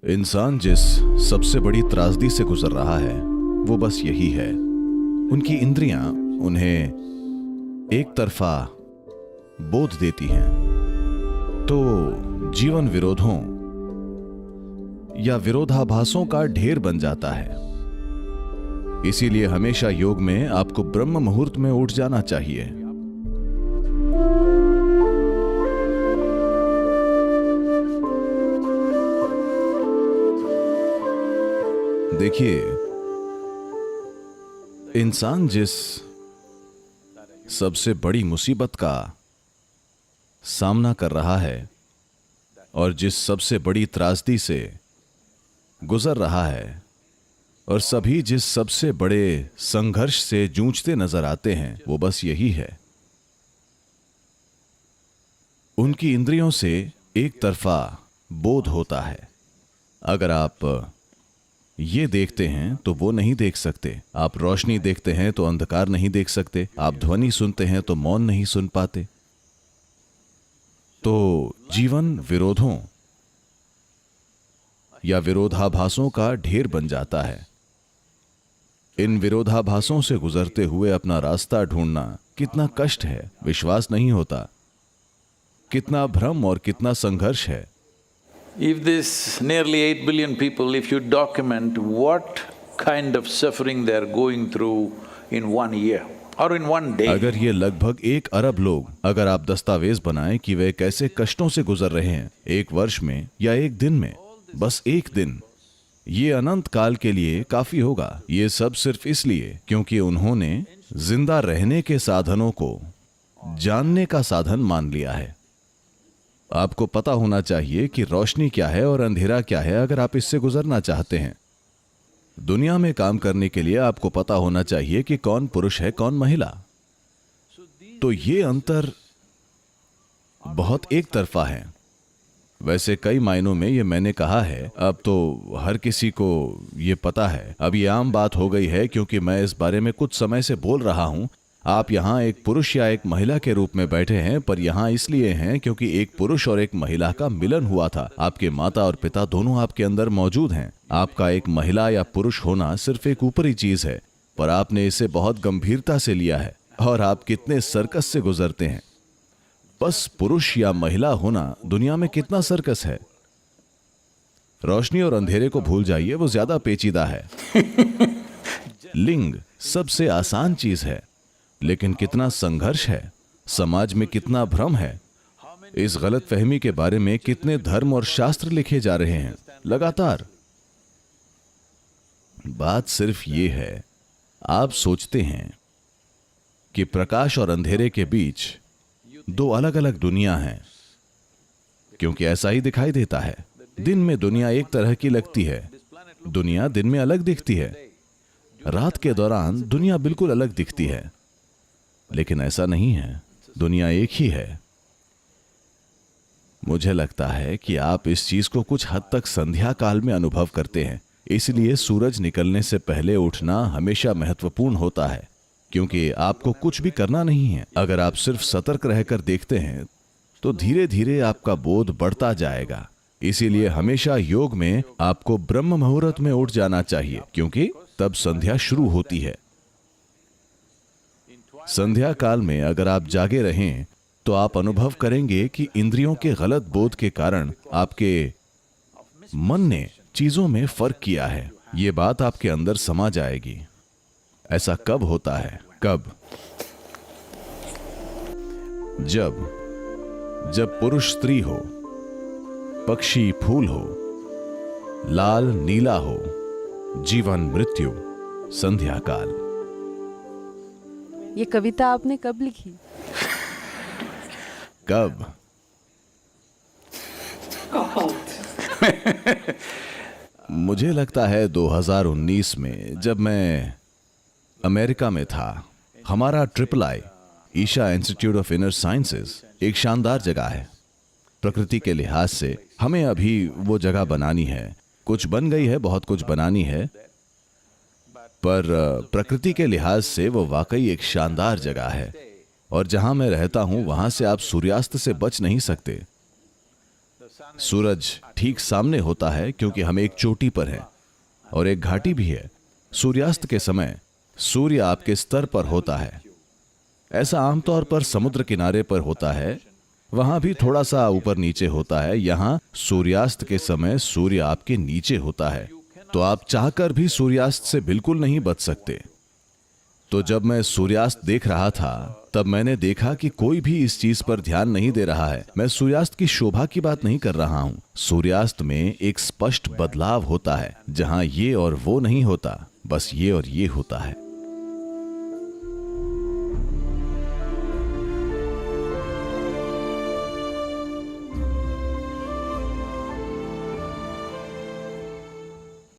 इंसान जिस सबसे बड़ी त्रासदी से गुजर रहा है वो बस यही है, उनकी इंद्रियां उन्हें एक तरफा बोध देती हैं तो जीवन विरोधों या विरोधाभासों का ढेर बन जाता है। इसीलिए हमेशा योग में आपको ब्रह्म मुहूर्त में उठ जाना चाहिए। देखिए, इंसान जिस सबसे बड़ी मुसीबत का सामना कर रहा है और जिस सबसे बड़ी त्रासदी से गुजर रहा है और सभी जिस सबसे बड़े संघर्ष से जूझते नजर आते हैं वो बस यही है, उनकी इंद्रियों से एक तरफा बोध होता है। अगर आप ये देखते हैं तो वो नहीं देख सकते, आप रोशनी देखते हैं तो अंधकार नहीं देख सकते, आप ध्वनि सुनते हैं तो मौन नहीं सुन पाते। तो जीवन विरोधों या विरोधाभासों का ढेर बन जाता है। इन विरोधाभासों से गुजरते हुए अपना रास्ता ढूंढना कितना कष्ट है, विश्वास नहीं होता। कितना भ्रम और कितना संघर्ष है। If this nearly 8 billion people, if you document what kind of suffering they are going through in 1 year or in 1 day, अगर ये लगभग 1 अरब लोग, अगर आप दस्तावेज बनाएं कि वे कैसे कष्टों से गुजर रहे हैं एक वर्ष में या एक दिन में, बस एक दिन, ये अनंत काल के लिए काफी होगा। ये सब सिर्फ इसलिए क्योंकि उन्होंने जिंदा रहने के साधनों को जानने का साधन मान लिया है। आपको पता होना चाहिए कि रोशनी क्या है और अंधेरा क्या है अगर आप इससे गुजरना चाहते हैं। दुनिया में काम करने के लिए आपको पता होना चाहिए कि कौन पुरुष है कौन महिला। तो ये अंतर बहुत एक तरफा है। वैसे कई मायनों में ये मैंने कहा है, अब तो हर किसी को ये पता है, अब ये आम बात हो गई है क्योंकि मैं इस बारे में कुछ समय से बोल रहा हूं। आप यहाँ एक पुरुष या एक महिला के रूप में बैठे हैं, पर यहाँ इसलिए हैं क्योंकि एक पुरुष और एक महिला का मिलन हुआ था। आपके माता और पिता दोनों आपके अंदर मौजूद हैं। आपका एक महिला या पुरुष होना सिर्फ एक ऊपरी चीज है, पर आपने इसे बहुत गंभीरता से लिया है और आप कितने सर्कस से गुजरते हैं। बस पुरुष या महिला होना दुनिया में कितना सर्कस है। रोशनी और अंधेरे को भूल जाइए, वो ज्यादा पेचीदा है। लिंग सबसे आसान चीज है, लेकिन कितना संघर्ष है, समाज में कितना भ्रम है। इस गलतफहमी के बारे में कितने धर्म और शास्त्र लिखे जा रहे हैं लगातार। बात सिर्फ ये है, आप सोचते हैं कि प्रकाश और अंधेरे के बीच 2 अलग अलग दुनिया हैं, क्योंकि ऐसा ही दिखाई देता है। दिन में दुनिया एक तरह की लगती है, दुनिया दिन में अलग दिखती है, रात के दौरान दुनिया बिल्कुल अलग दिखती है। लेकिन ऐसा नहीं है, दुनिया एक ही है। मुझे लगता है कि आप इस चीज को कुछ हद तक संध्या काल में अनुभव करते हैं। इसलिए सूरज निकलने से पहले उठना हमेशा महत्वपूर्ण होता है, क्योंकि आपको कुछ भी करना नहीं है। अगर आप सिर्फ सतर्क रहकर देखते हैं तो धीरे धीरे आपका बोध बढ़ता जाएगा। इसीलिए हमेशा योग में आपको ब्रह्म मुहूर्त में उठ जाना चाहिए, क्योंकि तब संध्या शुरू होती है। संध्या काल में अगर आप जागे रहें तो आप अनुभव करेंगे कि इंद्रियों के गलत बोध के कारण आपके मन ने चीजों में फर्क किया है। ये बात आपके अंदर समा जाएगी। ऐसा कब होता है? कब? जब पुरुष स्त्री हो, पक्षी फूल हो, लाल नीला हो, जीवन मृत्यु, संध्या काल। ये कविता आपने कब लिखी? कब? मुझे लगता है 2019 में, जब मैं अमेरिका में था। हमारा III Isha institute of inner sciences एक शानदार जगह है। प्रकृति के लिहाज से हमें अभी वो जगह बनानी है। कुछ बन गई है, बहुत कुछ बनानी है, पर प्रकृति के लिहाज से वो वाकई एक शानदार जगह है। और जहां मैं रहता हूं वहां से आप सूर्यास्त से बच नहीं सकते। सूरज ठीक सामने होता है क्योंकि हम एक चोटी पर हैं और एक घाटी भी है। सूर्यास्त के समय सूर्य आपके स्तर पर होता है। ऐसा आमतौर पर समुद्र किनारे पर होता है, वहां भी थोड़ा सा ऊपर नीचे होता है। यहां सूर्यास्त के समय सूर्य आपके नीचे होता है, तो आप चाहकर भी सूर्यास्त से बिल्कुल नहीं बच सकते। तो जब मैं सूर्यास्त देख रहा था तब मैंने देखा कि कोई भी इस चीज पर ध्यान नहीं दे रहा है। मैं सूर्यास्त की शोभा की बात नहीं कर रहा हूं। सूर्यास्त में एक स्पष्ट बदलाव होता है जहां ये और वो नहीं होता, बस ये और ये होता है।